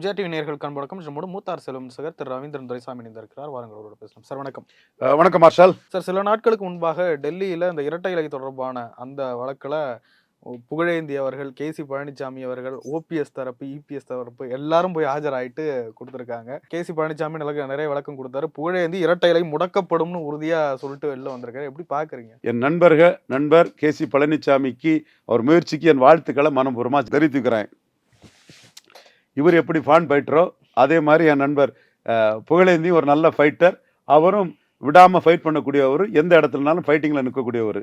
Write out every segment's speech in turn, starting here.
MGR TV நேயர்களுக்கு அன்பு நம்மோட மூத்த அரசியல் விமர்சகர் திரு ரவீந்திரன் துரைசாமி இணைந்திருக்கிறார். வாருங்கள் அவரோட பேசலாம். சார் வணக்கம். வணக்கம் மார்ஷல் சார், சில நாட்களுக்கு முன்பாக டெல்லியில் இந்த இரட்டை இலை தொடர்பான அந்த வழக்கில் புகழேந்தி அவர்கள், கேசி பழனிசாமி அவர்கள், ஓபிஎஸ் தரப்பு, இபிஎஸ் தரப்பு எல்லாரும் போய் ஆஜராயிட்டு கொடுத்துருக்காங்க. கேசி பழனிசாமி நிறைய விளக்கம் கொடுத்தாரு. புகழேந்தி இரட்டை இலை முடக்கப்படும்னு உறுதியா சொல்லிட்டு வெளில வந்திருக்காரு. எப்படி பாக்குறீங்க? என் நண்பர் கேசி பழனிசாமிக்கு அவர் முயற்சிக்கு என் வாழ்த்துக்களை மனப்பூர்வமா தெரிவித்துக்கிறேன். இவர் எப்படி ஃபான் ஃபைட்டரோ அதே மாதிரி என் நண்பர் புகழேந்தி ஒரு நல்ல ஃபைட்டர். அவரும் விடாமல் ஃபைட் பண்ணக்கூடியவர், எந்த இடத்துலனாலும் ஃபைட்டிங்கில் நிற்கக்கூடியவர்.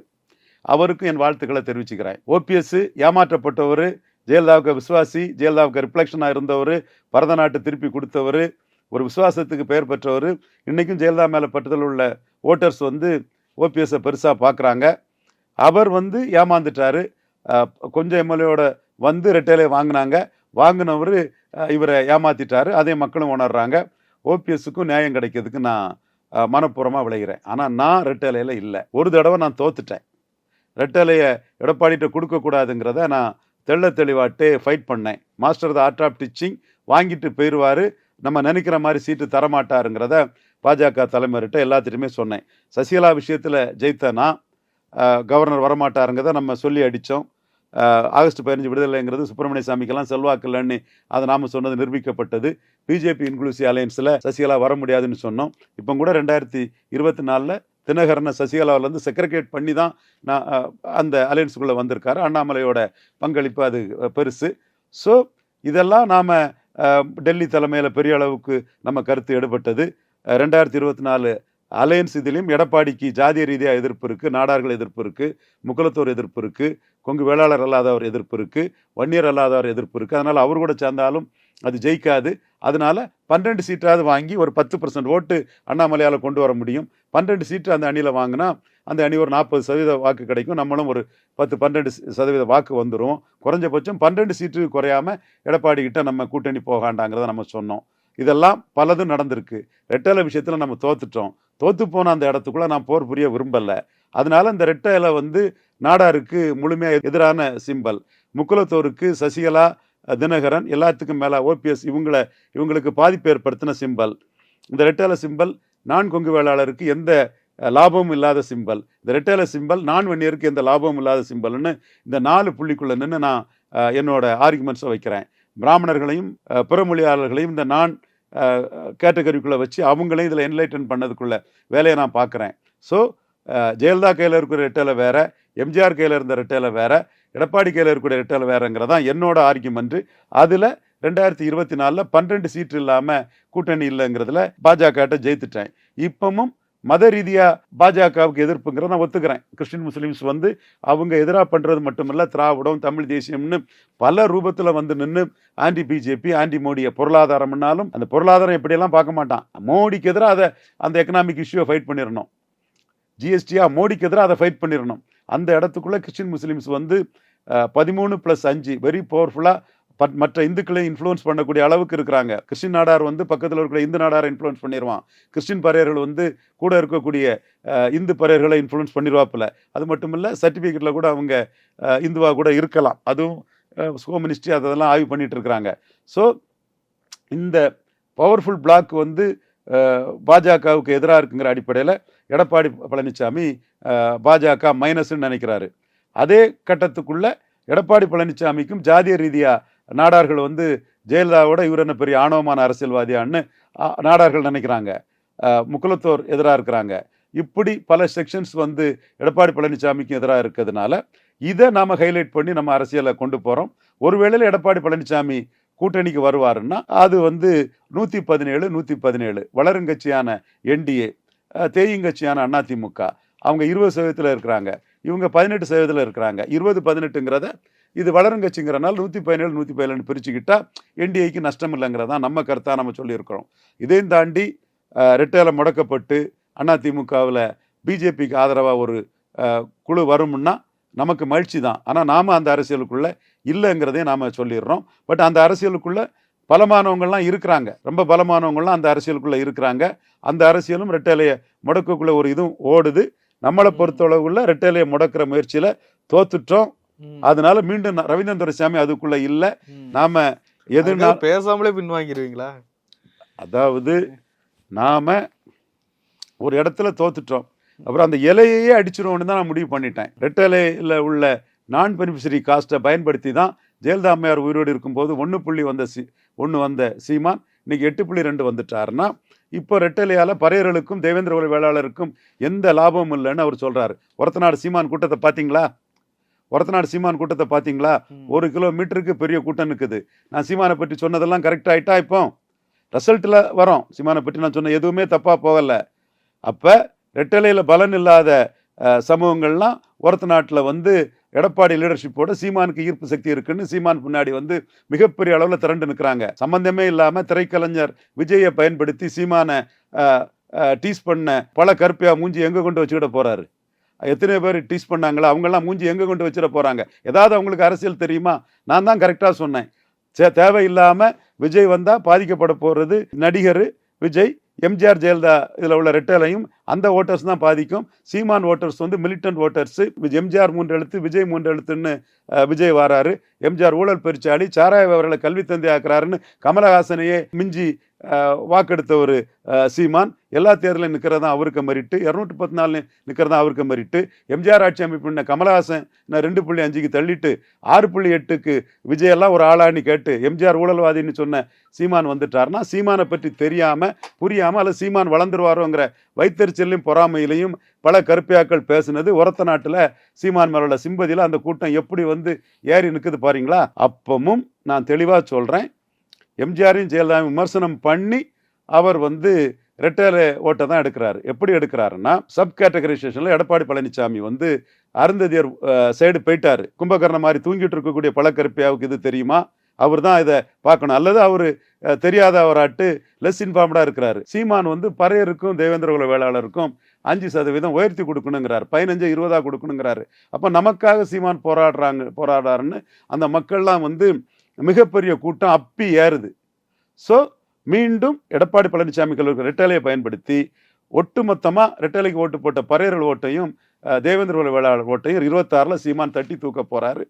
அவருக்கும் என் வாழ்த்துக்களை தெரிவிச்சுக்கிறேன். ஓபிஎஸ் ஏமாற்றப்பட்டவர், ஜெயலலிதாவுக்கு விசுவாசி, ஜெயலலிதாவுக்கு ரிஃப்ளெக்ஷனாக இருந்தவர், பரதநாட்டு திருப்பி கொடுத்தவர், ஒரு விசுவாசத்துக்கு பெயர் பெற்றவர். இன்றைக்கும் ஜெயலலிதா மேலே பட்டதில் உள்ள ஓட்டர்ஸ் ஓபிஎஸ்ஸை பெருசாக பார்க்குறாங்க. அவர் ஏமாந்துட்டார். கொஞ்சம் எம்எல்ஏவோட ரெட்டையிலே வாங்கினவர் இவரை ஏமாத்திட்டாரு. அதே மக்களும் உணர்றாங்க. ஓபிஎஸ்ஸுக்கும் நியாயம் கிடைக்கிறதுக்கு நான் மனப்பூர்வமாக விளைகிறேன். ஆனால் நான் ரெட்டையிலையில் இல்லை. ஒரு தடவை நான் தோத்துட்டேன். ரெட்டையிலையை எடப்பாடிகிட்ட கொடுக்கக்கூடாதுங்கிறத நான் தெளிவாட்டு ஃபைட் பண்ணேன். Master the art of teaching வாங்கிட்டு போயிடுவார், நம்ம நினைக்கிற மாதிரி சீட்டு தரமாட்டாருங்கிறத பாஜக தலைமையிட்ட எல்லாத்திட்டுமே சொன்னேன். சசிகலா விஷயத்தில் ஜெயித்தனா கவர்னர் வரமாட்டாருங்கிறத நம்ம சொல்லி அடித்தோம். ஆகஸ்ட் 15 விடுதலைங்கிறது சுப்பிரமணிய சாமிக்கெல்லாம் செல்வாக்கு இல்லைன்னு அதை நாம் சொன்னது நிரூபிக்கப்பட்டது. பிஜேபி இன்க்ளூசிவ் அலையன்ஸில் சசிகலா வர முடியாதுன்னு சொன்னோம். இப்போ கூட 2024 தினகரனை சசிகலாவிலேருந்து செக்ரிகேட் பண்ணி தான் நான் அந்த அலையன்ஸுக்குள்ளே வந்திருக்காரு. அண்ணாமலையோட பங்களிப்பு அது பெருசு. ஸோ இதெல்லாம் நாம் டெல்லி தலைமையில் பெரிய அளவுக்கு நம்ம கருத்து எடுபட்டது. 2024 அலையன்ஸ் இதிலையும் எடப்பாடிக்கு ஜாதிய ரீதியாக எதிர்ப்பு இருக்குது, நாடார்கள் எதிர்ப்பு இருக்குது, முக்குலத்தோர் எதிர்ப்பு இருக்குது, கொங்கு வேளாளர் அல்லாதவர் எதிர்ப்பு இருக்குது, வன்னியர் அல்லாதவர் எதிர்ப்பு இருக்குது. அதனால் அவர் கூட சேர்ந்தாலும் அது ஜெயிக்காது. அதனால 12 சீட்டாவது வாங்கி ஒரு 10% ஓட்டு அண்ணாமலையால் கொண்டு வர முடியும். 12 சீட்டு அந்த அணியில் வாங்கினா அந்த அணி ஒரு 40% வாக்கு கிடைக்கும். நம்மளும் ஒரு 10-12% வாக்கு வந்துடும். குறைஞ்சபட்சம் 12 சீட்டு குறையாமல் எடப்பாடி கிட்ட நம்ம கூட்டணி போகாண்டாங்கிறத நம்ம சொன்னோம். இதெல்லாம் பலதும் நடந்திருக்கு. ரெட்டை விஷயத்தில் நம்ம தோத்துட்டோம். தோத்து போன அந்த இடத்துக்குள்ள நான் போர் புரிய விரும்பலை. அதனால இந்த ரெட்டை இலை நாடாருக்கு முழுமையாக எதிரான சிம்பல். முக்குலத்தோருக்கு சசிகலா, தினகரன், எல்லாத்துக்கும் மேலே ஓபிஎஸ் இவங்களுக்கு பாதிப்பு ஏற்படுத்தின சிம்பல். இந்த ரெட்டை இலை சிம்பல் நான் கொங்கு வேளாளருக்கு எந்த லாபமும் இல்லாத சிம்பல். இந்த ரெட்டை இலை சிம்பல் நான் வன்னியருக்கு எந்த லாபமும் இல்லாத சிம்பல்னு இந்த 4 புள்ளிக்குள்ளே நின்று நான் என்னோட ஆர்குமெண்ட்ஸை வைக்கிறேன். பிராமணர்களையும் பிறமொழியாளர்களையும் இந்த நான் கேட்டகரிக்குள்ளே வச்சு அவங்களையும் இதில் என்லைட்டன் பண்ணதுக்குள்ள வேலையை நான் பார்க்குறேன். ஸோ ஜெயலலிதா கையில் இருக்கிற ரெட்டையில வேற, எம்ஜிஆர் கையில் இருந்த ரெட்டையில வேற, எடப்பாடி கையில் இருக்கிற ரெட்டையில வேறங்கிறதான் என்னோட ஆர்குமெண்ட். அதில் 2024 12 சீட்டு இல்லாமல் கூட்டணி இல்லைங்கிறதுல பாஜக ஜெயித்துட்டேன். இப்பவும் மத ரீதியாக பாஜகவுக்கு எதிர்ப்புங்கிறத நான் ஒத்துக்கிறேன். கிறிஸ்டின் முஸ்லீம்ஸ் அவங்க எதிராக பண்ணுறது மட்டுமில்ல, திராவிடம், தமிழ் தேசியம்னு பல ரூபத்தில் நின்று ஆன்டி பிஜேபி, ஆன்டி மோடியை பொருளாதாரம்னாலும் அந்த பொருளாதாரம் எப்படியெல்லாம் பார்க்க மாட்டான். மோடிக்கு எதிராக அதை அந்த எக்கனாமிக் இஷ்யூவை ஃபைட் பண்ணிடணும். ஜிஎஸ்டியா மோடிக்கு எதிராக அதை ஃபைட் பண்ணிடணும். அந்த இடத்துக்குள்ளே கிறிஸ்டின் முஸ்லீம்ஸ் 13+5 வெரி பவர்ஃபுல்லாக மற்ற இந்துக்களை இன்ஃப்ளூயன்ஸ் பண்ணக்கூடிய அளவுக்கு இருக்கிறாங்க. கிறிஸ்டின் நாடார் பக்கத்தில் இருக்கிற இந்து நாடாரை இன்ஃப்ளூயன்ஸ் பண்ணிடுவான். கிறிஸ்டின் பரையர்கள் கூட இருக்கக்கூடிய இந்து பரையர்களை இன்ஃப்ளூயன்ஸ் பண்ணிடுவாப்பில். அது மட்டும் இல்லை, சர்டிஃபிகேட்டில் கூட அவங்க இந்துவாக கூட இருக்கலாம். அதுவும் ஹோம் மினிஸ்ட்ரி அதெல்லாம் ஆய்வு பண்ணிட்டு இருக்கிறாங்க. ஸோ இந்த பவர்ஃபுல் பிளாக் பாஜகவுக்கு எதிராக இருக்குங்கிற அடிப்படையில் எடப்பாடி பழனிசாமி பாஜக மைனஸ்ன்னு நினைக்கிறாரு. அதே கட்டத்துக்குள்ள எடப்பாடி பழனிசாமிக்கும் ஜாதிய ரீதியாக நாடார்கள் ஜெயலலிதாவோட இவர் என்ன பெரிய ஆணவமான அரசியல்வாதியான்னு நாடார்கள் நினைக்கிறாங்க. முக்குலத்தோர் எதிராக இருக்கிறாங்க. இப்படி பல செக்ஷன்ஸ் எடப்பாடி பழனிசாமிக்கும் எதிராக இருக்கிறதுனால இதை நாம் ஹைலைட் பண்ணி நம்ம அரசியலை கொண்டு போகிறோம். ஒருவேளையில் எடப்பாடி பழனிசாமி கூட்டணிக்கு வருவாருன்னா அது 117, 117 வளருங்கட்சியான என்டிஏ, தேயுங்கட்சியான அதிமுக அவங்க 20% இருக்கிறாங்க, இவங்க 18% இருக்கிறாங்க. 20-18ங்கிறத இது வளருங்கட்சிங்கிறனால 117, 117 பிரிச்சுக்கிட்டா என்டிஏக்கு நஷ்டம் இல்லைங்கிறதான் நம்ம கருத்தாக நம்ம சொல்லியிருக்கிறோம். இதையும் தாண்டி ரெட்டையில முடக்கப்பட்டு அதிமுகவில் பிஜேபிக்கு ஆதரவாக ஒரு குழு வரும்னா நமக்கு மகிழ்ச்சி தான். ஆனால் நாம் அந்த அரசியலுக்குள்ளே இல்லைங்கிறதையும் நாம் சொல்லிடுறோம். பட் அந்த அரசியலுக்குள்ளே பலமானவங்கள்லாம் இருக்கிறாங்க, ரொம்ப பலமானவங்கள்லாம் அந்த அரசியலுக்குள்ளே இருக்கிறாங்க. அந்த அரசியலும் ரெட்டையிலையை முடக்கக்குள்ளே ஒரு இதுவும் ஓடுது. நம்மளை பொறுத்தளவுக்குள்ள ரெட்டையிலையை முடக்கிற முயற்சியில் தோத்துட்டோம். அதனால மீண்டும் ரவீந்திரன் துரைசாமி அதுக்குள்ளே இல்லை. நாம் எதுனா பேசாமலே பின்வாங்கிடுவீங்களா? அதாவது நாம ஒரு இடத்துல தோத்துட்டோம், அப்புறம் அந்த இலையையே அடிச்சிருவோம்னு தான் நான் முடிவு பண்ணிட்டேன். ரெட்டலையில் உள்ள நான் பெனிஃபிஷரி காஸ்ட்டை பயன்படுத்தி தான் ஜெயலலிதா அம்மையார் உயிரோடு இருக்கும்போது 1 வந்த சீமான் இன்னைக்கு 8.2 வந்துட்டாருன்னா, இப்போ ரெட்டலையால் பறையர்களுக்கும் தேவேந்திர குல வேளாளருக்கும் எந்த லாபமும் இல்லைன்னு அவர் சொல்றாரு. ஒரத்தநாடு சீமான் கூட்டத்தை பார்த்தீங்களா? கூட்டத்தை பார்த்தீங்களா? 1 கிலோமீட்டருக்கு பெரிய கூட்டம் இருக்குது. நான் சீமானை பற்றி சொன்னதெல்லாம் கரெக்ட் ஆயிட்டா? இப்போ ரிசல்ட்டில் வரோம். சீமானை பற்றி நான் சொன்ன எதுவுமே தப்பாக போகலை. அப்போ ரெட்டலையில் பலன் இல்லாத சமூகங்கள்லாம் ஒரத்தநாட்டில் வந்து எடப்பாடி லீடர்ஷிப்போட சீமானுக்கு ஈர்ப்பு சக்தி இருக்குன்னு சீமான் பின்னாடி வந்து மிகப்பெரிய அளவில் திரண்டு நிற்கிறாங்க. சம்பந்தமே இல்லாமல் திரைக்கலைஞர் விஜயை பயன்படுத்தி சீமானை டீஸ் பண்ண பல கருப்பையா மூஞ்சி எங்கே கொண்டு வச்சுக்கிட போறாரு? எத்தனை பேர் டீஸ் பண்ணாங்களா? அவங்கெல்லாம் மூஞ்சி எங்கே கொண்டு வச்சிட போறாங்க? ஏதாவது அவங்களுக்கு அரசியல் தெரியுமா? நான் தான் கரெக்டாக சொன்னேன். தேவையில்லாமல் விஜய் வந்தால் பாதிக்கப்பட போகிறது நடிகர் விஜய், எம்ஜிஆர், ஜெயலலிதா இதில் உள்ள ரெட்டலையும் அந்த ஓட்டர்ஸ் தான் பாதிக்கும். சீமான் ஓட்டர்ஸ் வந்து மிலிட்டன்ட் ஓட்டர்ஸ். எம்ஜிஆர் 3 எழுத்து, விஜய் 3 எழுத்துன்னு விஜய் வாராரு. எம்ஜிஆர் ஊழல் பெருச்சாளி, சாராய அவர்களை கல்வி தந்தை ஆக்குறாருன்னு கமலஹாசனையே மிஞ்சி வாக்கெடுத்த ஒரு சீமான் எல்லா தேர்தலையும் நிற்கிறதா அவருக்கு மறிட்டு, 214 நிற்கிறதா அவருக்கு மறிட்டு, எம்ஜிஆர் ஆட்சி அமைப்பு கமலஹாசன் 2.5க்கு தள்ளிட்டு 6.8க்கு விஜயெல்லாம் ஒரு ஆளான்னு கேட்டு எம்ஜிஆர் ஊழல்வாதின்னு சொன்ன சீமான் வந்துட்டார்னா, சீமானை பற்றி தெரியாம புரியாம அல்ல சீமான் வளர்ந்துருவாரோங்கிற வைத்தறிச்சலையும் பொறாமையிலையும் பல கருப்பியாக்கள் பேசுனது ஒரத்த நாட்டில் சீமான் மேலோட சிம்பதியில் அந்த கூட்டம் எப்படி வந்து ஏறி நிற்குது பாருங்களா. அப்பவும் நான் தெளிவாக சொல்றேன், எம்ஜிஆரையும் ஜெயலலிதாவையும் விமர்சனம் பண்ணி அவர் வந்து ரெட்டலை ஓட்டை தான் எடுக்கிறாரு. எப்படி எடுக்கிறாருன்னா, சப் கேட்டகரைசேஷன்ல எடப்பாடி பழனிசாமி வந்து அருந்ததியர் சைடு போயிட்டாரு. கும்பகர்ணம் மாதிரி தூங்கிட்டு இருக்கக்கூடிய பழக்கருப்பியாவுக்கு இது தெரியுமா? அவர் தான் இதை பார்க்கணும். அல்லது அவர் தெரியாதவராட்டு லெஸ் இன்ஃபார்ம்டா இருக்கிறாரு. சீமான் வந்து பறையருக்கும் தேவேந்திர குல வேளாளருக்கும் 5% உயர்த்தி கொடுக்கணுங்கிறாரு, 15 20 கொடுக்கணுங்கிறாரு. அப்ப நமக்காக சீமான் போராடுறாருன்னு அந்த மக்கள்லாம் வந்து மிகப்பெரிய கூட்டம் அப்பி ஏறுது. ஸோ மீண்டும் எடப்பாடி பழனிசாமி கல்லூரி ரெட்டலையை பயன்படுத்தி ஒட்டுமொத்தமா ரெட்டலைக்கு ஓட்டு போட்ட பறையர்கள் ஓட்டையும் தேவேந்திர குல வேளாளர் ஓட்டையும் 26ல் சீமான் தட்டி தூக்க போறாரு.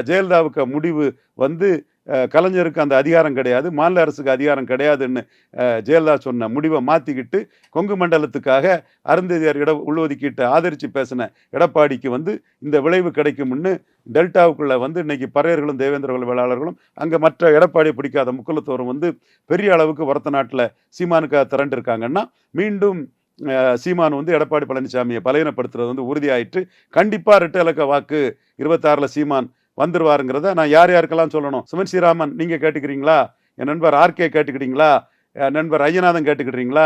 ஜெயலலிதாவுக்கு முடிவு வந்து கலைஞருக்கு அந்த அதிகாரம் கிடையாது, மாநில அரசுக்கு அதிகாரம் கிடையாதுன்னு ஜெயலலிதா சொன்ன முடிவை மாற்றிக்கிட்டு கொங்கு மண்டலத்துக்காக அருந்ததியார் உள்ளொதுக்கீட்டை ஆதரித்து பேசின எடப்பாடிக்கு வந்து இந்த விளைவு கிடைக்கும்னு டெல்டாவுக்குள்ள வந்து இன்னைக்கு பறையர்களும் தேவேந்திர குல வேளாளர்களும் அங்கே மற்ற எடப்பாடியை பிடிக்காத முக்குலத்தோரும் வந்து பெரிய அளவுக்கு ஒரத்த நாட்டில் சீமானுக்காக திரண்டு இருக்காங்கன்னா, மீண்டும் சீமான் வந்து எடப்பாடி பழனிசாமியை பலவீனப்படுத்துறது வந்து உறுதியாயிட்டு கண்டிப்பாக ரெட்டை இலக்க வாக்கு 26ல் சீமான் வந்துருவாருங்கிறத நான் யாருக்கெல்லாம் சொல்லணும். சுமன் ஸ்ரீராமன் நீங்க கேட்டுக்கிறீங்களா? என் நண்பர் ஆர்கே கேட்டுக்கிறீங்களா? என் நண்பர் ஐயநாதன் கேட்டுக்கிறீங்களா?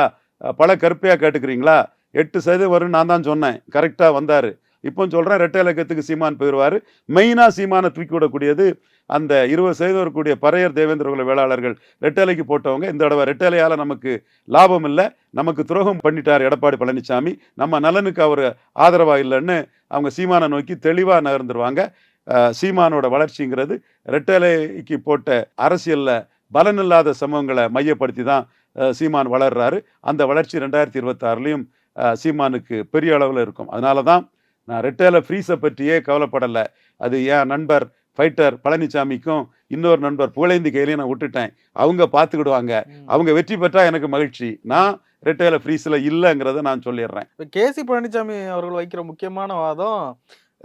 பல கருப்பையா கேட்டுக்கிறீங்களா? 8% வரும் நான் தான் சொன்னேன், கரெக்டா வந்தாரு. இப்போ சொல்றேன், ரெட்டை இலக்கத்துக்கு சீமான் போயிடுவாரு. மெயினா சீமானை தூக்கி விடக்கூடியது அந்த 20% வரக்கூடிய பறையர் தேவேந்திர குல வேளாளர்கள் ரெட்டலைக்கு போட்டவங்க. இந்த தடவை ரெட்டலையால நமக்கு லாபம் இல்லை, நமக்கு துரோகம் பண்ணிட்டார் எடப்பாடி பழனிசாமி, நம்ம நலனுக்கு அவர் ஆதரவா இல்லைன்னு அவங்க சீமானை நோக்கி தெளிவா நகர்ந்துருவாங்க. சீமானோட வளர்ச்சிங்கிறது ரெட்டலைக்கு போட்ட அரசியல்ல பலனில்லாத சமூகங்களை மையப்படுத்தி தான் சீமான் வளர்றாரு. அந்த வளர்ச்சி 2026லையும் சீமானுக்கு பெரிய அளவில் இருக்கும். அதனால தான் நான் ரெட்டலை ஃப்ரீஸை பற்றியே கவலைப்படலை. அது என் நண்பர் ஃபைட்டர் பழனிசாமிக்கும் இன்னொரு நண்பர் புகழேந்தி கையிலையும் நான் விட்டுட்டேன். அவங்க பார்த்துக்கிடுவாங்க. அவங்க வெற்றி பெற்றா எனக்கு மகிழ்ச்சி. நான் ரெட்டையில ஃப்ரீஸில் இல்லைங்கிறத நான் சொல்லிடுறேன். கேசி பழனிசாமி அவர்கள் வைக்கிற முக்கியமான வாதம்,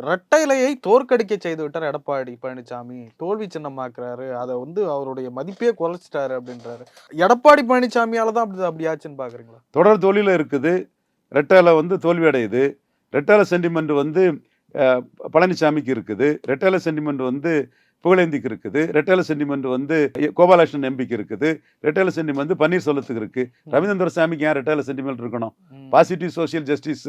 இரட்டைலையை தோற்கடிக்க செய்து விட்டார் எடப்பாடி பழனிசாமி, தோல்வி சின்னமாக்குறாரு, அதை வந்து அவருடைய மதிப்பே குறைச்சிட்டாரு அப்படின்றாரு. எடப்பாடி பழனிசாமியால தான் அப்படி ஆச்சுன்னு பாக்குறீங்களா? தொடர் தோல்வியில இருக்குது. ரெட்டையில வந்து தோல்வி அடையுது. ரெட்டையில சென்டிமெண்ட் வந்து பழனிசாமிக்கு இருக்குது. ரெட்டையில சென்டிமெண்ட் வந்து புகழேந்திக்கு இருக்குது. ரெட்டையில சென்டிமெண்ட் வந்து கோபாலகிருஷ்ணன் எம்பிக்கு இருக்குது. ரெட்டையில சென்டிமெண்ட் பன்னீர்செல்வத்துக்கு இருக்கு. ரவீந்திரன் துரைசாமிக்கு ஏன் ரெட்டையில சென்டிமெண்ட் இருக்கணும்? பாசிட்டிவ் சோசியல் ஜஸ்டிஸ்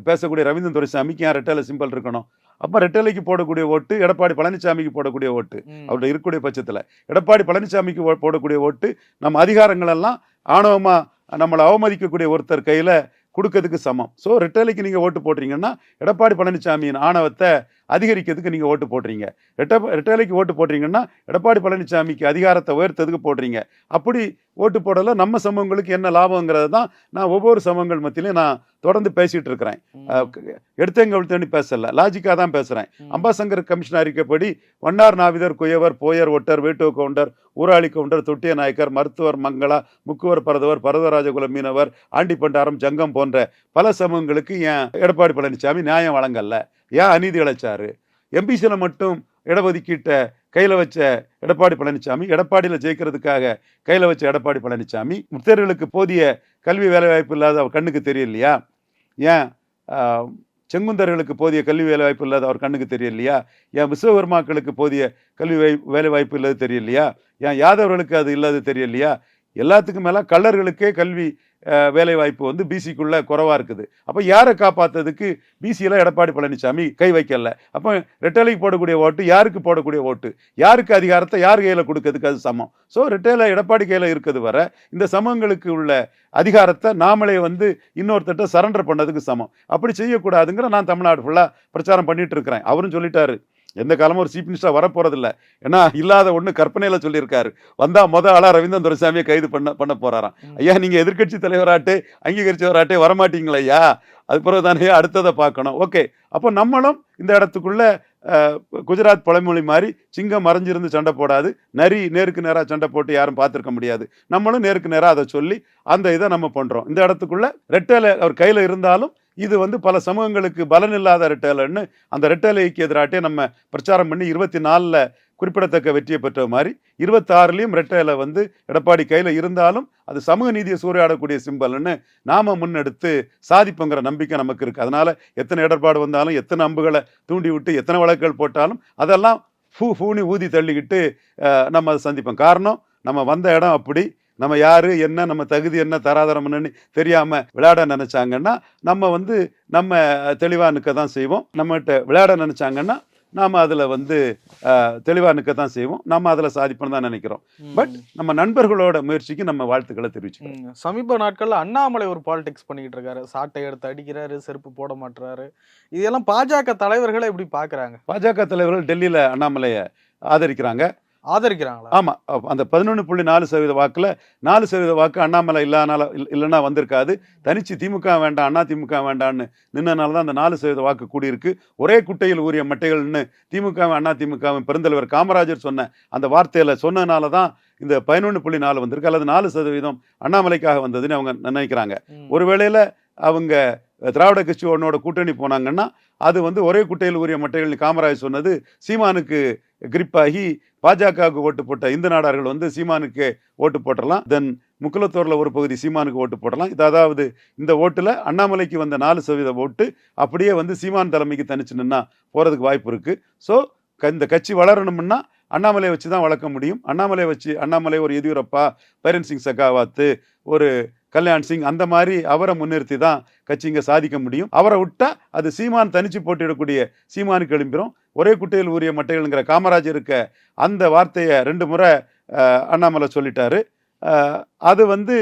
பேசக்கூடிய ரவீந்திரன் துரைசாமிக்கு ஏன் ரெட்டையில சிம்பிள் இருக்கணும்? அப்ப ரெட்டைலைக்கு போடக்கூடிய ஓட்டு எடப்பாடி பழனிசாமிக்கு போடக்கூடிய ஓட்டு. அவருடைய இருக்கக்கூடிய பட்சத்துல எடப்பாடி பழனிசாமிக்கு போடக்கூடிய ஓட்டு நம்ம அதிகாரங்கள் எல்லாம் ஆணவமா நம்மளை அவமதிக்கக்கூடிய ஒருத்தர் கையில கொடுக்கறதுக்கு சமம். ஸோ ரெட்டலைக்கு நீங்க ஓட்டு போடுறீங்கன்னா எடப்பாடி பழனிசாமியின் ஆணவத்தை அதிகரிக்கிறதுக்கு நீங்கள் ஓட்டு போடுறீங்க. ரெட்டலைக்கு ஓட்டு போடுறீங்கன்னா எடப்பாடி பழனிசாமிக்கு அதிகாரத்தை உயர்த்ததுக்கு போடுறீங்க. அப்படி ஓட்டு போடல நம்ம சமூகங்களுக்கு என்ன லாபங்கிறது தான் நான் ஒவ்வொரு சமூகங்கள் மத்தியிலையும் நான் தொடர்ந்து பேசிட்டு இருக்கிறேன். எடுத்தேன்னு பேசல, லாஜிக்காக தான் பேசுறேன். Ambashankar commission அறிக்கைப்படி வண்ணார் நாவிதர் குயவர் Boer ஒட்டர் வேட்டுவ counter Urali counter தொட்டிய நாயக்கர் மருத்துவர் மங்களா முக்குவர் பரதவராஜகுல மீனவர் ஆண்டி பண்டாரம் ஜங்கம் போன்ற பல சமூகங்களுக்கு ஏன் எடப்பாடி பழனிசாமி நியாயம் வழங்கல, ஏன் அநீதி இழைச்சாரு? எம்பிசியில் மட்டும் இடஒதுக்கீட்ட கையில் வச்ச எடப்பாடி பழனிசாமி, எடப்பாடியில் ஜெயிக்கிறதுக்காக கையில் வச்ச எடப்பாடி பழனிசாமி முத்தேர்களுக்கு போதிய கல்வி வேலைவாய்ப்பு இல்லாத அவர் கண்ணுக்கு தெரியலையா? ஏன் செங்குந்தர்களுக்கு போதிய கல்வி வேலைவாய்ப்பு இல்லாத அவர் கண்ணுக்கு தெரியலையா? ஏன் விஸ்வகர்மாக்களுக்கு போதிய கல்வி வேலைவாய்ப்பு இல்லாத தெரியலையா? ஏன் யாதவர்களுக்கு அது இல்லாத தெரியலையா? எல்லாத்துக்கும் மேலே கள்ளர்களுக்கே கல்வி வேலைவாய்ப்பு வந்து பிசிக்குள்ள குறைவா இருக்குது. அப்போ யாரை காப்பாற்றுறதுக்கு பிசியில் எடப்பாடி பழனிசாமி கை வைக்கல. அப்போ ரெட்டலைக்கு போடக்கூடிய ஓட்டு யாருக்கு போடக்கூடிய ஓட்டு, யாருக்கு அதிகாரத்தை யார் கையில் கொடுக்கறதுக்கு அது சமம். ஸோ ரெட்டையில எடப்பாடி கையில் இருக்கிறது வர இந்த சமங்களுக்கு உள்ள அதிகாரத்தை நாமளே வந்து இன்னொருத்தட்ட சரண்டர் பண்ணதுக்கு சமம். அப்படி செய்யக்கூடாதுங்கிற நான் தமிழ்நாடு ஃபுல்லாக பிரச்சாரம் பண்ணிட்டு இருக்கிறேன். அவரும் சொல்லிட்டாரு, எந்த காலமும் ஒரு சீஃப் மினிஸ்டர் வரப்போறதில்லை. ஏன்னா இல்லாத ஒன்று கற்பனையில சொல்லியிருக்காரு. வந்தா ஆளா ரவீந்திரன் துரைசாமியை கைது பண்ண போறாராம். ஐயா, நீங்க எதிர்கட்சி தலைவராட்டே அங்கீகரிச்சவராட்டே வரமாட்டீங்களா ஐயா? அது பிறகு தானே அடுத்ததை பார்க்கணும். ஓகே, அப்போ நம்மளும் இந்த இடத்துக்குள்ள குஜராத் பழமொழி மாதிரி சிங்கம் மறைஞ்சிருந்து சண்டை போடாது, நரி நேருக்கு நேராக சண்டை போட்டு யாரும் பார்த்துருக்க முடியாது. நம்மளும் நேருக்கு நேராக அதை சொல்லி அந்த இதை நம்ம பண்றோம். இந்த இடத்துக்குள்ள ரெட்டலை அவர் கையில இருந்தாலும் இது வந்து பல சமூகங்களுக்கு பலன் இல்லாத ரெட்டலைன்னு அந்த ரெட்டலைக்கு எதிராட்டே நம்ம பிரச்சாரம் பண்ணி 24ல் குறிப்பிடத்தக்க வெற்றியை பெற்ற மாதிரி 26லையும் ரெட்டலை வந்து எடப்பாடி கையில் இருந்தாலும் அது சமூக நீதியை சூறையாடக்கூடிய சிம்பல்னு நாம முன்னெடுத்து சாதிப்புங்கிற நம்பிக்கை நமக்கு இருக்கு. அதனால எத்தனை இடர்பாடு வந்தாலும், எத்தனை அம்புகளை தூண்டி விட்டு, எத்தனை வழக்குகள் போட்டாலும் அதெல்லாம் பூனி ஊதி தள்ளிக்கிட்டு நம்ம அதை சந்திப்போம். காரணம், நம்ம வந்த இடம் அப்படி. நம்ம யாரு என்ன, நம்ம தகுதி என்ன, தராதரம் என்னன்னு தெரியாம விளையாட நினைச்சாங்கன்னா நம்ம வந்து நம்ம தெளிவா நிற்க தான் செய்வோம். நம்மகிட்ட விளையாட நினைச்சாங்கன்னா நாம அதுல வந்து தெளிவா நிற்க தான் செய்வோம். நம்ம அதுல சாதிப்போம்னு தான் நினைக்கிறோம். பட் நம்ம நண்பர்களோட முயற்சிக்கு நம்ம வாழ்த்துக்களை தெரிவிச்சுக்கிறோம். சமீப நாட்கள்ல அண்ணாமலை ஒரு பாலிடிக்ஸ் பண்ணிக்கிட்டு இருக்காரு. சாட்டை எடுத்து அடிக்கிறாரு, செருப்பு போட மாட்டாரு. இதெல்லாம் பாஜக தலைவர்களை எப்படி பாக்குறாங்க? பாஜக தலைவர்கள் டெல்லியில அண்ணாமலையை ஆதரிக்கிறாங்களா? ஆமா, அந்த 11.4% வாக்குல 4% வாக்கு அண்ணாமலை இல்லைன்னா வந்திருக்காது. தனிச்சு திமுக வேண்டாம், அண்ணா திமுக வேண்டான்னு நின்னனாலதான் அந்த 4% வாக்கு கூடியிருக்கு. ஒரே குட்டையில் ஊறிய மட்டைகள்னு திமுக அண்ணா திமுக பெருந்தலைவர் காமராஜர் சொன்ன அந்த வார்த்தையில சொன்னனாலதான் இந்த 11.4 வந்திருக்கு. அல்லது 4% அண்ணாமலைக்காக வந்ததுன்னு அவங்க நினைக்கிறாங்க. ஒருவேளையில அவங்க திராவிட கட்சியோட கூட்டணி போனாங்கன்னா அது வந்து ஒரே குட்டையில் ஊறிய மட்டைகள் காமராஜ் சொன்னது சீமானுக்கு கிரிப் ஆகி பாஜகவுக்கு ஓட்டு போட்ட இந்து நாடார்கள் வந்து சீமானுக்கு ஓட்டு போட்டலாம். தென் முக்குலத்தூர்ல ஒரு பகுதி சீமானுக்கு ஓட்டு போடலாம். இது அதாவது இந்த ஓட்டுல அண்ணாமலைக்கு வந்த 4% ஓட்டு அப்படியே வந்து சீமான் தலைமைக்கு தனிச்சு நின்னா போறதுக்கு வாய்ப்பு இருக்கு. ஸோ இந்த கட்சி வளரணும்னா அண்ணாமலையை வச்சு தான் வளர்க்க முடியும். அண்ணாமலை ஒரு எதியூரப்பா, பைரன் சிங் செகாவத், ஒரு கல்யாண் சிங், அந்த மாதிரி அவரை முன்னிறுத்தி தான் கட்சி இங்க சாதிக்க முடியும். அவரை விட்டா அது சீமான் தனிச்சு போட்டியிடக்கூடிய சீமானுக்கு எழும்பிடும். ஒரே குட்டையில் ஊறிய மட்டைகள்ங்கிற காமராஜருக்கு அந்த வார்த்தையை 2 முறை அண்ணாமலை சொல்லிட்டாரு. அது வந்து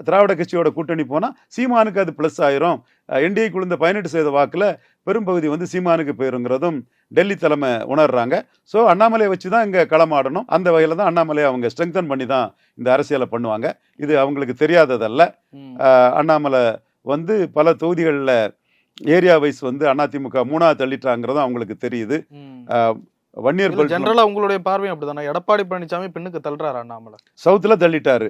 திராவிட கட்சியோட கூட்டணி போனா சீமானுக்கு அது பிளஸ் ஆயிரும். என்டிஏ குழுந்த 18% வாக்குல பெரும்பகுதி வந்து சீமானுக்கு போயிருங்கிறதும் டெல்லி தலைமை உணர்றாங்க. ஸோ அண்ணாமலையை வச்சு தான் இங்க களமாடணும். அந்த வகையில தான் அண்ணாமலையை அவங்க ஸ்ட்ரெங்தன் பண்ணி தான் இந்த அரசியலை பண்ணுவாங்க. இது அவங்களுக்கு தெரியாததல்ல. அண்ணாமலை வந்து பல தொகுதிகளில் ஏரியா வைஸ் வந்து அதிமுக 3ஆவது தள்ளிட்டாங்கிறதும் அவங்களுக்கு தெரியுது. வன்னியர் பெல்ட் ஜெனரலா உங்களுடைய பார்வை அப்படிதானே? எடப்பாடி பழனிசாமி பின்னுக்கு தள்ளுறாரு. அண்ணாமலை சவுத்துல தள்ளிட்டாரு.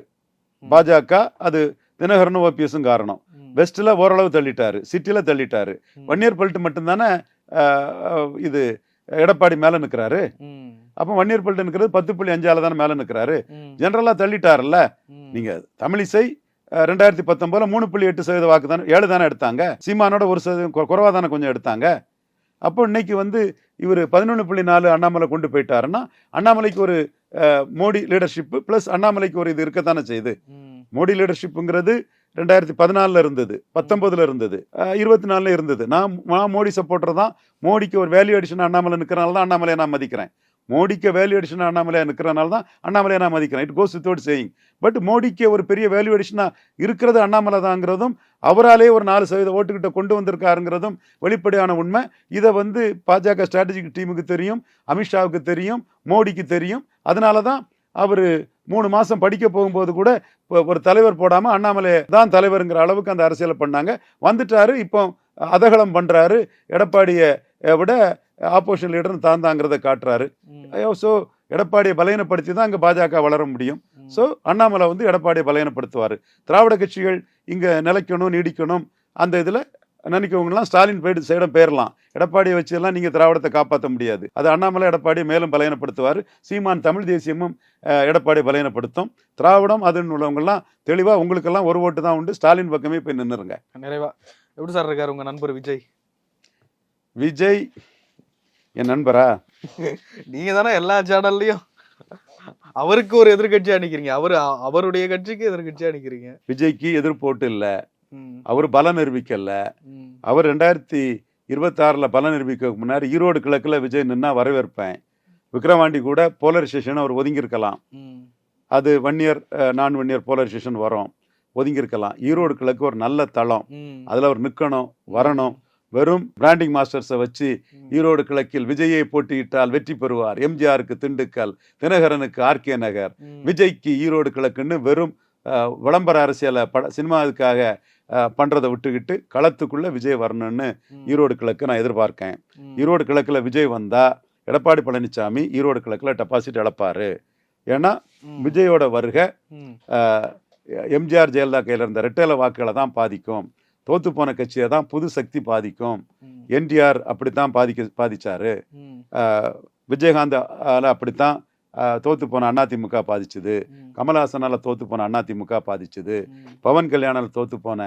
பாஜக அது தினகரனும் ஓபிஎஸும் காரணம். வெஸ்ட்ல ஓரளவு தள்ளிட்டாரு, சிட்டில தள்ளிட்டாரு. வன்னியர் பெல்ட் மட்டும்தானே இது எடப்பாடி மேல நிக்கிறாரு. அப்ப வன்னியர் பெல்ட் நிக்கிறது 10.5 தானே மேல நிக்கிறாரு. ஜெனரலா தள்ளிட்டாருல்ல. நீங்க தமிழிசை 2019 3.8% வாக்கு தானே, 7 தானே எடுத்தாங்க. சீமானோட 1% குறைவா தானே கொஞ்சம் எடுத்தாங்க. அப்போ இன்னைக்கு வந்து இவர் 11.4 அண்ணாமலை கொண்டு போயிட்டாருன்னா அண்ணாமலைக்கு ஒரு மோடி லீடர்ஷிப் பிளஸ் அண்ணாமலைக்கு ஒரு இது இருக்கத்தானே செய்யுது. மோடி லீடர்ஷிப்ங்கிறது 2014 இருந்தது, 19 இருந்தது, 24 இருந்தது. நான் மோடி சப்போர்ட்டர் தான். மோடிக்கு ஒரு வேல்யூ அடிஷன் அண்ணாமலை நிற்கிறனால தான் அண்ணாமலையை நான் மதிக்கிறேன். மோடிக்கு வேல்யூ அடிஷனாக அண்ணாமலையாக இருக்கிறனால தான் அண்ணாமலையை நான் மதிக்கிறேன். It goes without saying. But மோடிக்கு ஒரு பெரிய வேல்யூ அடிஷனாக இருக்கிறது அண்ணாமலை தாங்கிறதும், அவராலே ஒரு 4% ஓட்டுக்கிட்ட கொண்டு வந்திருக்காருங்கிறதும் வெளிப்படையான உண்மை. இதை பாஜக ஸ்ட்ராட்டஜிக் டீமுக்கு தெரியும், அமித்ஷாவுக்கு தெரியும், மோடிக்கு தெரியும். அதனால தான் அவர் 3 மாதம் படிக்க போகும்போது கூட ஒரு தலைவர் போடாமல் அண்ணாமலை தான் தலைவருங்கிற அளவுக்கு அந்த அரசியலை பண்ணாங்க. வந்துட்டாரு, இப்போ அதகலம் பண்ணுறாரு, எடப்பாடியை விட ஆப்போசிஷன் லீடர்னு தாங்கிறத காட்டுறாரு. ஸோ எடப்பாடியை பலகீனப்படுத்தி தான் அங்கே பாஜக வளர முடியும். ஸோ அண்ணாமலை எடப்பாடியை பலகீனப்படுத்துவார். திராவிட கட்சிகள் இங்கே நிலைக்கணும், நீடிக்கணும், அந்த இதில் நினைக்கவங்கலாம் ஸ்டாலின் சைடம் பேரலாம். எடப்பாடியை வச்செல்லாம் நீங்கள் திராவிடத்தை காப்பாற்ற முடியாது. அது அண்ணாமலை எடப்பாடியை மேலும் பலகீனப்படுத்துவார். சீமான் தமிழ் தேசியமும் எடப்பாடியை பலகீனப்படுத்தும். திராவிடம் அதுன்னு உள்ளவங்கலாம் தெளிவாக உங்களுக்கெல்லாம் ஒரு ஓட்டு தான் உண்டு, ஸ்டாலின் பக்கமே போய் நின்றுருங்க. நிறைவா எப்படி சார் இருக்காரு உங்கள் நண்பர் விஜய்? விஜய் என் நண்பரா? நீங்க தானே எல்லா சேனல்லையும் அவருக்கு ஒரு எதிர்கட்சியா நிக்கிறீங்க, அவருடைய கட்சிக்கு எதிர்கட்சியா நிக்கிறீங்க. விஜய்க்கு எதிர்போட்டு இல்ல, அவர் பலம் நிரூபிக்கல. அவர் 2026 பலம் நிரூபிக்க முன்னாடி ஈரோடு கிழக்குல விஜய் நின்னா வரவேற்பேன். விக்ரவாண்டி கூட போலரைசேஷன் அவர் ஒதுங்கியிருக்கலாம். அது 1 இயர் நான் 1 இயர் போலரைசேஷன் வரும், ஒதுங்கியிருக்கலாம். ஈரோடு கிழக்கு ஒரு நல்ல தளம், அதுல அவர் நிற்கணும், வரணும். வெறும் பிராண்டிங் மாஸ்டர்ஸை வச்சு ஈரோடு கிழக்கில் விஜயை போட்டியிட்டால் வெற்றி பெறுவார், எம்ஜிஆருக்கு திண்டுக்கல், தினகரனுக்கு ஆர்கே நகர், விஜய்க்கு ஈரோடு கிழக்குன்னு வெறும் விளம்பர அரசியலை சினிமாவுக்காக பண்றதை விட்டுக்கிட்டு களத்துக்குள்ள விஜய் வரணும்னு ஈரோடு கிழக்கு நான் எதிர்பார்க்கேன். ஈரோடு கிழக்குல விஜய் வந்தா எடப்பாடி பழனிசாமி ஈரோடு கிழக்குல டெபாசிட் இழப்பாரு. ஏன்னா விஜயோட வருகை எம்ஜிஆர் ஜெயலலிதா கையில இருந்த ரெட்டேல வாக்குகளை தான் பாதிக்கும். தோத்து போன கட்சியை தான் புது சக்தி பாதிக்கும். என்டிஆர் அப்படித்தான் பாதிச்சாரு. விஜயகாந்த் அப்படித்தான் தோத்து போன அதிமுக பாதிச்சுது. கமல்ஹாசனால தோத்து போன அதிமுக பாதிச்சுது. பவன் கல்யாணால தோத்து போன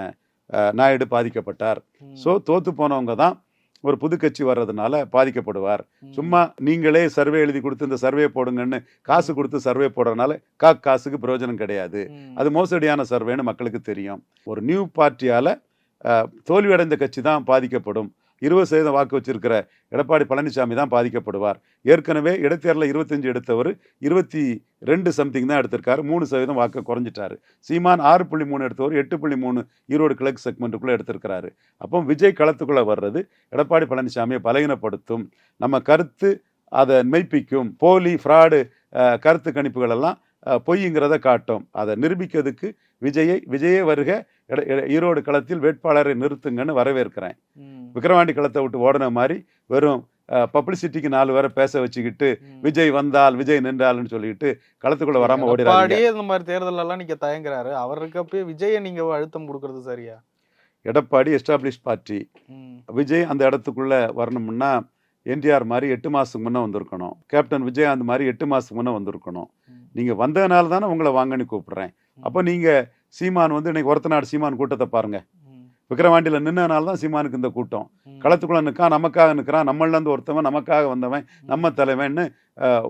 நாயுடு பாதிக்கப்பட்டார். ஸோ தோத்து போனவங்க தான் ஒரு புது கட்சி வர்றதுனால பாதிக்கப்படுவார். சும்மா நீங்களே சர்வே எழுதி கொடுத்து இந்த சர்வே போடுங்கன்னு காசு கொடுத்து சர்வே போடுறதுனால காசுக்கு பிரயோஜனம் கிடையாது. அது மோசடியான சர்வேன்னு மக்களுக்கு தெரியும். ஒரு நியூ பார்ட்டியால தோல்வியடைந்த கட்சி தான் பாதிக்கப்படும். 20% வாக்கு வச்சிருக்கிற எடப்பாடி பழனிசாமி தான் பாதிக்கப்படுவார். ஏற்கனவே இடைத்தேர்தலில் 25 எடுத்தவர் 22 சம்திங் தான் எடுத்திருக்காரு. 3% வாக்கு குறைஞ்சிட்டாரு. சீமான் 6.3 எடுத்தவர் 8.3 ஈரோடு கிழக்கு செக்மெண்ட்டுக்குள்ளே எடுத்திருக்கிறாரு. அப்போ விஜய் களத்துக்குள்ளே வர்றது எடப்பாடி பழனிசாமியை பலகீனப்படுத்தும். நம்ம கருத்து அதை மெய்ப்பிக்கும். போலி ஃப்ராடு கருத்து கணிப்புகள் எல்லாம் பொய்ங்கிறத காட்டும். அதை நிரூபிக்கிறதுக்கு விஜயே வருக, ஈரோடு களத்தில் வேட்பாளரை நிறுத்துங்கன்னு வரவேற்கிறேன். விக்கிரவாண்டி களத்தை விட்டு ஓடின மாதிரி வெறும் பப்ளிசிட்டிக்கு 4 பேரை பேச வச்சுக்கிட்டு விஜய் வந்தால் விஜய் நின்றால்னு சொல்லிட்டு களத்துக்குள்ள வராம ஓடிடாதீங்க. இந்த மாதிரி தேர்தல் எல்லாம் நீங்க தயங்குறாரு, அவருக்கு அப்பயே விஜயை நீங்க அழுத்தம் கொடுக்கறது சரியா? Edappadi establish party. விஜய் அந்த இடத்துக்குள்ள வரணும்னா என்டிஆர் மாதிரி 8 மாசத்துக்கு முன்னே வந்திருக்கணும். கேப்டன் விஜயகாந்த் மாதிரி 8 மாசத்துக்கு முன்னே வந்திருக்கணும். நீங்க வந்ததுனால தானே உங்களை வாங்கன்னு கூப்பிடுறேன். அப்போ நீங்க சீமான் இன்னைக்கு ஒருத்த நாடு சீமான் கூட்டத்தை பாருங்க. விக்கிரவாண்டியில் நின்னதுனால தான் சீமானுக்கு இந்த கூட்டம். களத்துக்குள்ள நிற்கான், நமக்காக நிற்கிறான், நம்மளிருந்து ஒருத்தவன், நமக்காக வந்தவன், நம்ம தலைவன்னு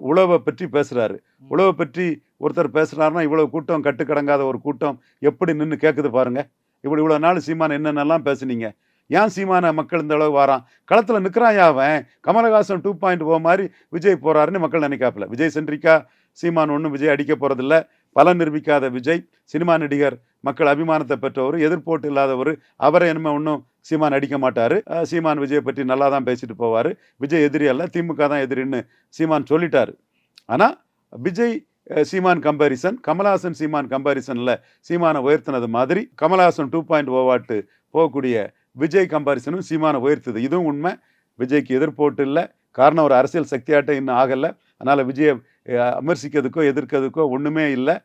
உழவை பற்றி பேசுறாரு. உழவை பற்றி ஒருத்தர் பேசுறாருன்னா இவ்வளவு கூட்டம், கட்டுக்கடங்காத ஒரு கூட்டம் எப்படி நின்று கேட்குது பாருங்க. இவ்வளவு நாள் சீமான் என்னென்னலாம் பேசுனீங்க. ஏன் சீமான மக்கள் இந்த அளவு வாரான்? களத்தில் நிற்கிறான் அவன். கமலஹாசன் 2.0 மாதிரி விஜய் போறாருன்னு மக்கள் நினைக்காப்புல. விஜய் சென்றிக்கா சீமான் ஒன்றும் விஜய் அடிக்க போறதில்ல. பலன் நிரூபிக்காத விஜய், சினிமா நடிகர், மக்கள் அபிமானத்தை பெற்றவர், எதிர்போட்டு இல்லாதவர். அவரை என்ன ஒன்றும் சீமான் அடிக்க மாட்டாரு. சீமான் விஜயை பற்றி நல்லா தான் பேசிட்டு போவார். விஜய் எதிரி அல்ல, திமுக தான் எதிரின்னு சீமான் சொல்லிட்டாரு. ஆனால் விஜய் சீமான் கம்பாரிசன், கமல்ஹாசன் சீமான் கம்பாரிசன்ல சீமானை உயர்த்தினது மாதிரி கமல்ஹாசன் 2.0 வாட்டு போகக்கூடிய விஜய் கம்பாரிசனும் சீமானை உயர்த்துது. இதுவும் உண்மை. விஜய்க்கு எதிர்போட்டு இல்லை. காரணம் ஒரு அரசியல் சக்தியாட்ட இன்னும் ஆகலை. அதனால விஜயை விமர்சிக்கிறதுக்கோ எதிர்க்கிறதுக்கோ ஒன்றுமே இல்லை.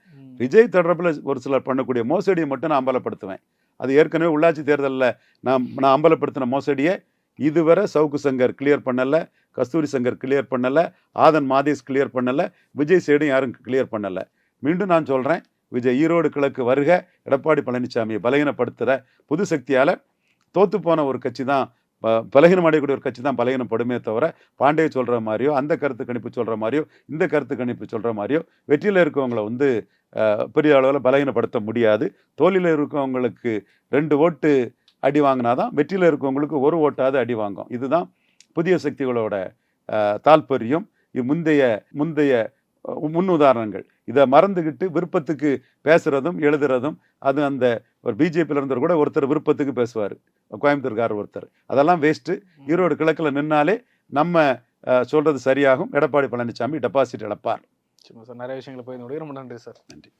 விஜய் தொடர்பில் ஒரு சிலர் பண்ணக்கூடிய மோசடியை மட்டும் நான் அம்பலப்படுத்துவேன். அது ஏற்கனவே உள்ளாட்சி தேர்தலில் நான் அம்பலப்படுத்தின மோசடியை இதுவரை சவுக்கு சங்கர் கிளியர் பண்ணலை, கஸ்தூரி சங்கர் கிளியர் பண்ணலை, ஆதன் மாதேஷ் கிளியர் பண்ணலை, விஜய் சைடும் யாரும் கிளியர் பண்ணலை. மீண்டும் நான் சொல்கிறேன், விஜய் ஈரோடு கிழக்கு வருக, எடப்பாடி பழனிசாமியை பலகீனப்படுத்துகிற புது சக்தியால் தோத்து போன ஒரு கட்சி தான், பலகீனம் அடையக்கூடிய ஒரு கட்சி தான் பலகீனப்படுமே தவிர பாண்டே சொல்கிற மாதிரியோ, அந்த கருத்து கணிப்பு சொல்கிற மாதிரியோ, இந்த கருத்து கணிப்பு சொல்கிற மாதிரியோ வெற்றியில் இருக்கவங்களை பெரிய அளவில் பலகீனப்படுத்த முடியாது. தோல்வியில் இருக்கவங்களுக்கு 2 ஓட்டு அடி வாங்கினாதான் வெற்றியில் இருக்கவங்களுக்கு 1 ஓட்டாவது அடி வாங்கும். இதுதான் புதிய சக்திகளோட தாற்பயம். முந்தைய முந்தைய முன் உதாரணங்கள். இதை மறந்துக்கிட்டு விருப்பத்துக்கு பேசுறதும் எழுதுறதும், அது அந்த ஒரு பிஜேபியில் இருந்தவர் கூட ஒருத்தர் விருப்பத்துக்கு பேசுவார், கோயம்புத்தூர்காரர் ஒருத்தர். அதெல்லாம் வேஸ்ட்டு. ஈரோடு கிழக்கில் நின்னாலே நம்ம சொல்றது சரியாகும். எடப்பாடி பழனிசாமி டெபாசிட் இழப்பார். சார் நிறைய விஷயங்களை போய் ரொம்ப நன்றி சார். நன்றி.